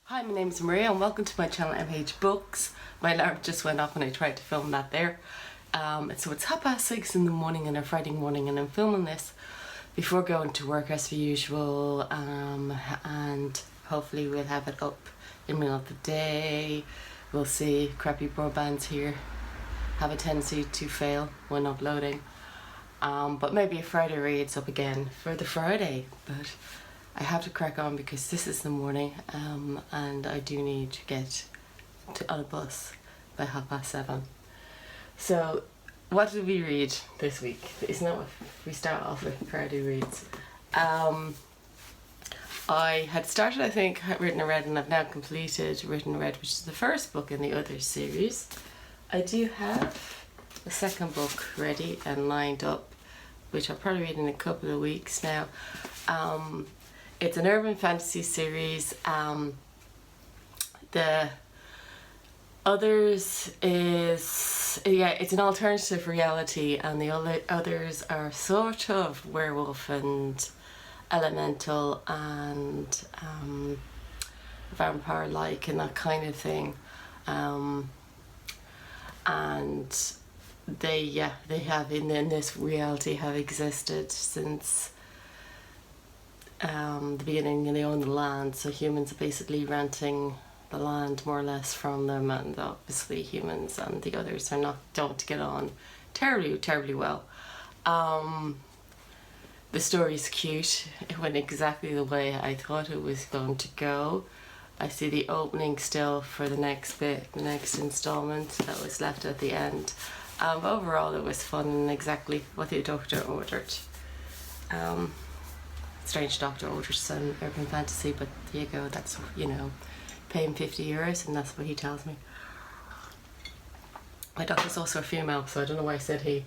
Hi, my name is Maria and welcome to my channel MH Books. My alarm just went off when I tried to film that there. So it's 6:30 in the morning on a Friday morning and I'm filming this before going to work as per usual, and hopefully we'll have it up in the middle of the day. We'll see. Crappy broadbands here have a tendency to fail when uploading, but maybe a Friday reads up again for the Friday, but I have to crack on because this is the morning, and I do need to get on a bus by 7:30. So what did we read this week? Isn't that what we start off with, Friday reads? I had started, I think, Written and Read, and I've now completed Written and Read, which is the first book in the other series. I do have the second book ready and lined up, which I'll probably read in a couple of weeks now. It's an urban fantasy series. The others is, it's an alternative reality, and the others are sort of werewolf and elemental and vampire-like and that kind of thing. And they have in this reality have existed since the beginning, and they own the land, so humans are basically renting the land more or less from them, and obviously humans and the others don't get on terribly well. The story's cute. It went exactly the way I thought it was going to go. I see the opening still for the next bit, the next installment that was left at the end. Overall it was fun and exactly what the doctor ordered. Strange doctor orders some urban fantasy, but there you go, that's, pay him €50 and that's what he tells me. My doctor's also a female, so I don't know why I said he.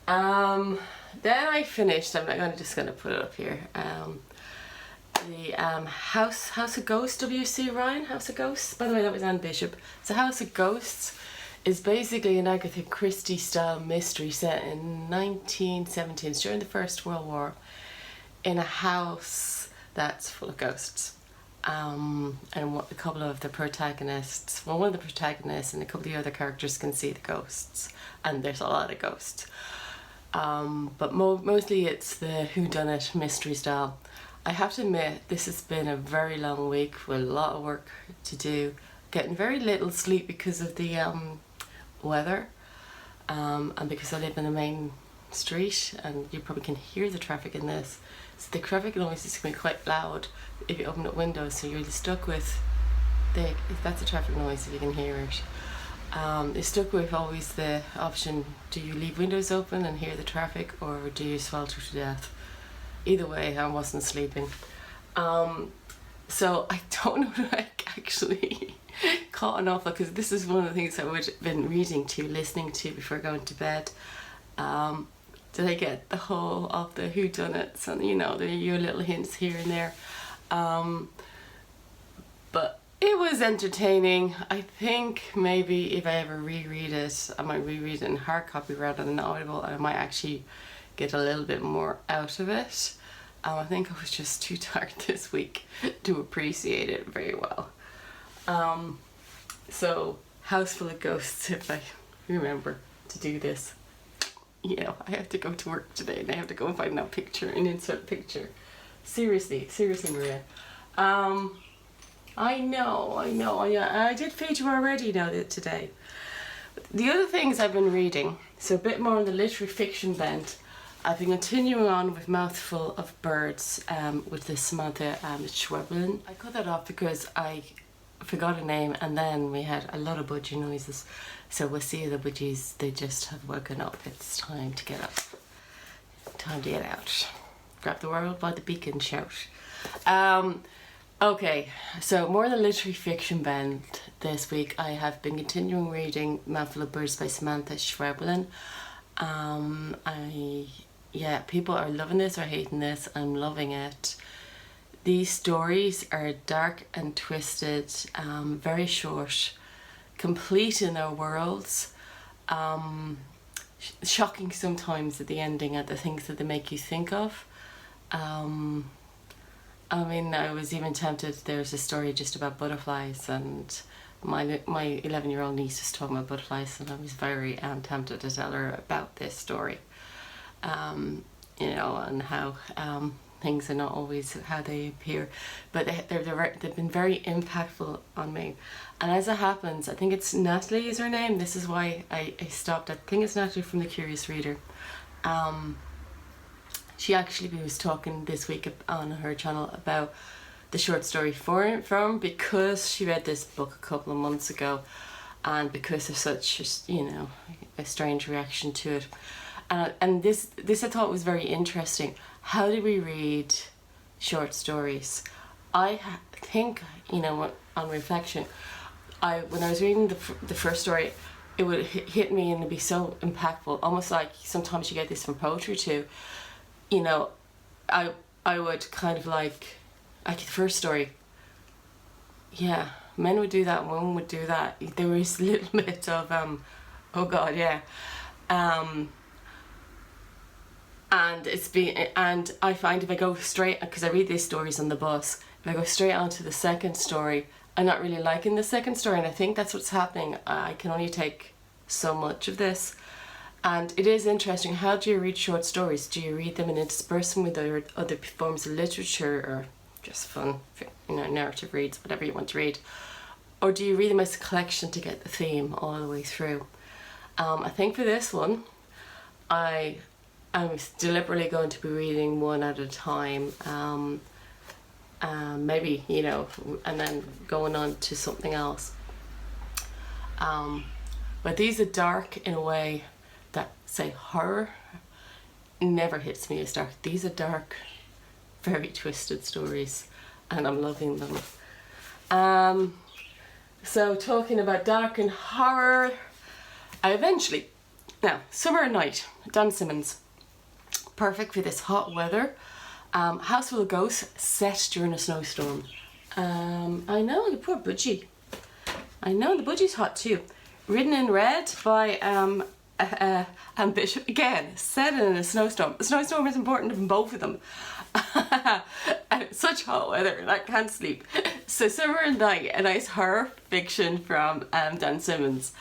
Then I finished, just gonna put it up here, the House of Ghosts, W.C. Ryan, House of Ghosts. By the way, that was Anne Bishop. So House of Ghosts is basically an Agatha Christie style mystery set in 1917, during the First World War, in a house that's full of ghosts. And a couple of the protagonists, one of the protagonists and a couple of the other characters can see the ghosts, and there's a lot of ghosts. But mostly it's the whodunit mystery style. I have to admit, this has been a very long week with a lot of work to do, getting very little sleep because of the weather, and because I live in the main street, and you probably can hear the traffic in this. So the traffic noise is going to be quite loud if you open up windows, so you're stuck with if that's a traffic noise, if you can hear it. You're stuck with always the option, do you leave windows open and hear the traffic, or do you swelter to death? Either way, I wasn't sleeping. So I don't know if I actually caught enough, because this is one of the things I would have been listening to before going to bed. Did I get the whole of the whodunits and your little hints here and there, but it was entertaining. I think maybe if I ever reread it, I might reread it in hard copy rather than Audible, and I might actually get a little bit more out of it. I think I was just too tired this week to appreciate it very well. So House Full of Ghosts, if I remember to do this. I have to go to work today and I have to go and find that picture and insert picture. Seriously Maria. I know, I did feed you already today. The other things I've been reading, so a bit more on the literary fiction bent, I've been continuing on with Mouthful of Birds, with the Samanta Schweblin. I cut that off because I forgot a name, and then we had a lot of budgie noises. So we'll see the Budgies, they just have woken up. It's time to get up. Time to get out. Grab the world by the beak and shout. Okay, so more than literary fiction bent this week, I have been continuing reading Mouthful of Birds by Samanta Schweblin. People are loving this or hating this. I'm loving it. These stories are dark and twisted, very short, complete in their worlds, shocking sometimes at the ending, at the things that they make you think of, I mean, I was even tempted. There's a story just about butterflies, and my 11-year-old niece was talking about butterflies, and I was very tempted to tell her about this story. You know, and how things are not always how they appear, but they've been very impactful on me. And as it happens, I think it's Natalie is her name. This is why I stopped. I think it's Natalie from The Curious Reader. She actually was talking this week on her channel about the short story form, because she read this book a couple of months ago, and because of such, you know, a strange reaction to it. And this I thought was very interesting. How do we read short stories? I think, you know, on reflection, when I was reading the first story, it would hit me and it'd be so impactful, almost like sometimes you get this from poetry too. You know, I would kind of like the first story, yeah, men would do that, women would do that. There was a little bit of oh god, yeah. And I find if I go straight, because I read these stories on the bus, if I go straight on to the second story, I'm not really liking the second story, and I think that's what's happening. I can only take so much of this. And it is interesting, how do you read short stories? Do you read them and intersperse them with other forms of literature, or just fun, you know, narrative reads, whatever you want to read? Or do you read them as a collection to get the theme all the way through? I think for this one, I'm deliberately going to be reading one at a time, maybe, you know, and then going on to something else. But these are dark in a way that, say, horror never hits me as dark. These are dark, very twisted stories, and I'm loving them. So talking about dark and horror, now, Summer and Night, Dan Simmons. Perfect for this hot weather. House full of ghosts set during a snowstorm. I know, the poor Budgie. I know, the Budgie's hot too. Written in red by Bishop, again, set in a snowstorm. The snowstorm is important in both of them. And it's such hot weather and I can't sleep. So Summer and Night, a nice horror fiction from Dan Simmons,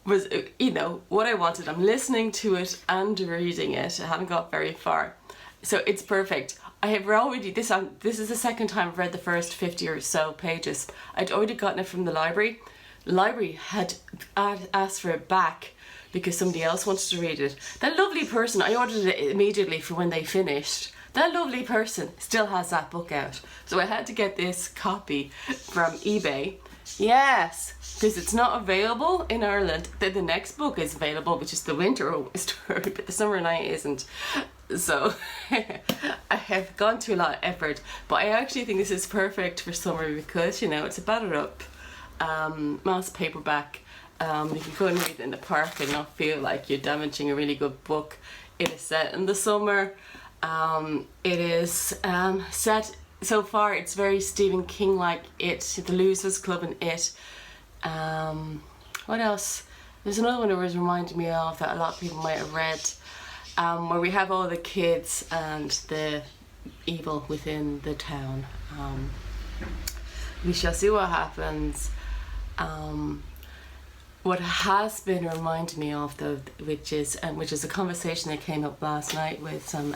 was, you know, what I wanted. I'm listening to it and reading it. I haven't got very far. So it's perfect. I have already, this is the second time I've read the first 50 or so pages. I'd already gotten it from the library. The library had asked for it back because somebody else wanted to read it. That lovely person, I ordered it immediately for when they finished. That lovely person still has that book out. So I had to get this copy from eBay. Yes, because it's not available in Ireland. The next book is available, which is the winter story, but the Summer Night isn't. So I have gone to a lot of effort, but I actually think this is perfect for summer because, you know, it's a battered up mass paperback. You can go and read it in the park and not feel like you're damaging a really good book. It is set in the summer. It is set, so far it's very Stephen King like. It, The Losers Club and It. What else? There's another one that was reminding me of that a lot of people might have read, where we have all the kids and the evil within the town. We shall see what happens. What has been reminding me of though, which is a conversation that came up last night with some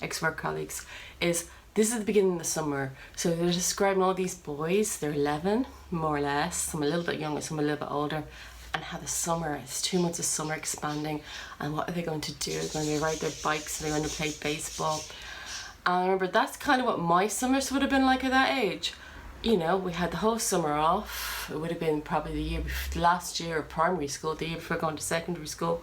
ex-work colleagues, is this is the beginning of the summer. So they're describing all these boys, they're 11 more or less, some a little bit younger, some a little bit older, and how the summer, it's 2 months of summer expanding, and what are they going to do? They're going to ride their bikes, they're going to play baseball. And I remember that's kind of what my summers would have been like at that age. You know, we had the whole summer off. It would have been probably the year before, last year of primary school, the year before going to secondary school.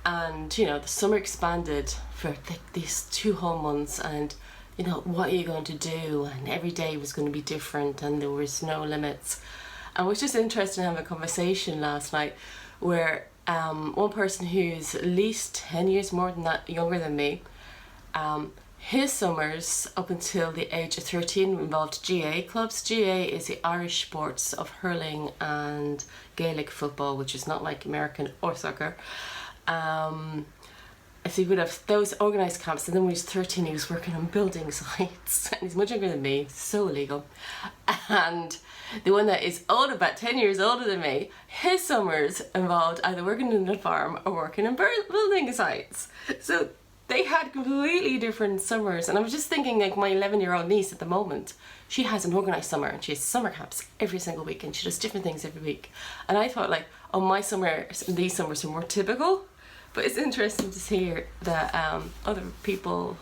And, you know, the summer expanded for these 2 whole months, and, you know, what are you going to do? And every day was going to be different, and there was no limits. And it was just interesting to have a conversation last night where one person who's at least 10 years more than that, younger than me, his summers up until the age of 13 involved GA clubs. GA is the Irish sports of hurling and Gaelic football, which is not like American or soccer. so he would have those organised camps, and then when he was 13 he was working on building sites, and he's much younger than me, so illegal. And the one that is old, about 10 years older than me, his summers involved either working in the farm or working in building sites. So they had completely different summers, and I was just thinking, like, my 11-year-old niece at the moment, she has an organised summer, and she has summer camps every single week, and she does different things every week. And I thought, like, oh, my summer, these summers are more typical. But it's interesting to hear that other people,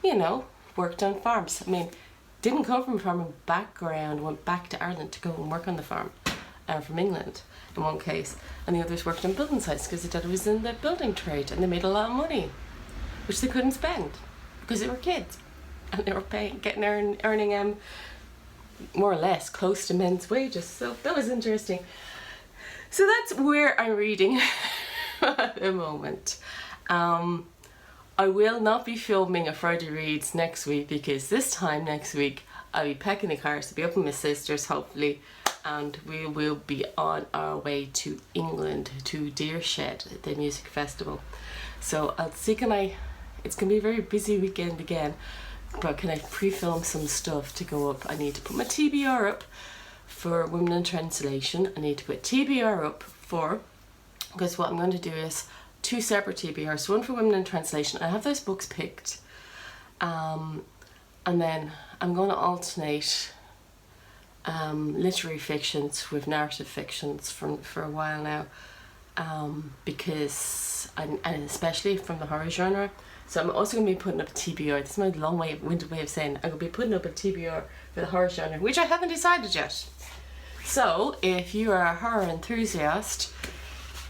you know, worked on farms. I mean, didn't come from a farming background, went back to Ireland to go and work on the farm from England in one case. And the others worked on building sites because their dad was in the building trade, and they made a lot of money, which they couldn't spend because they were kids. And they were earning more or less close to men's wages. So that was interesting. So that's where I'm reading at the moment. I will not be filming a Friday Reads next week, because this time next week I'll be packing the cars to be up with my sisters, hopefully, and we will be on our way to England, to Deershed, the music festival. So I'll see, it's gonna be a very busy weekend again, but can I pre-film some stuff to go up? I need to put my TBR up for Women in Translation. I need to put TBR up because what I'm going to do is 2 separate TBRs, one for Women in Translation. I have those books picked, and then I'm going to alternate literary fictions with narrative fictions for a while now, because and especially from the horror genre. So I'm also going to be putting up a TBR. This is my long-winded way of saying I'm going to be putting up a TBR for the horror genre, which I haven't decided yet. So if you are a horror enthusiast,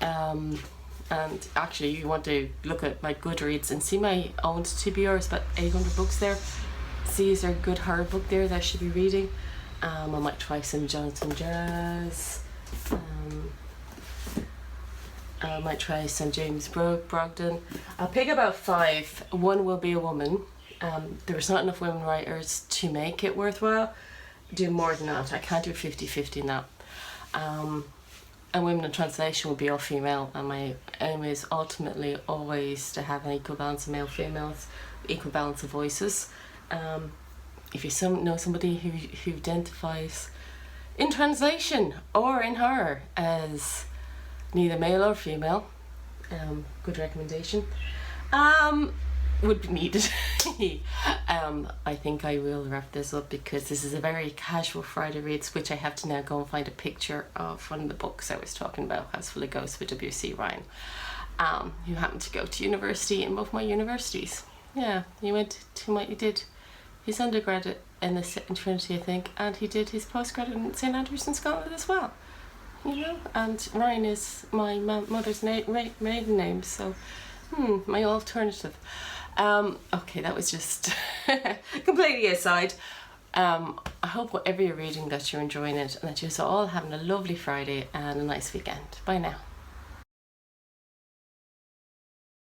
and actually you want to look at my Goodreads and see my own TBR, it's about 800 books there. See, is there a good horror book there that I should be reading? I might try some Jonathan Jazz. I might try some James Brogden. I'll pick about 5. One will be a woman. There's not enough women writers to make it worthwhile. Do more than that. I can't do 50-50 in that. And Women in Translation will be all female, and my aim is ultimately always to have an equal balance of male-females, equal balance of voices. If you know somebody who identifies in translation or in horror as neither male or female, good recommendation, would be needed. I think I will wrap this up, because this is a very casual Friday Reads, which I have to now go and find a picture of one of the books I was talking about, House Full of Ghosts, with W.C. Ryan, who happened to go to university in both my universities. Yeah, he did his undergrad in Trinity, I think, and he did his postgrad in St Andrews in Scotland as well. You know, and Ryan is my mother's maiden name, so my alternative. Okay, that was just completely aside. I hope whatever you're reading that you're enjoying it, and that you're all having a lovely Friday and a nice weekend. Bye now.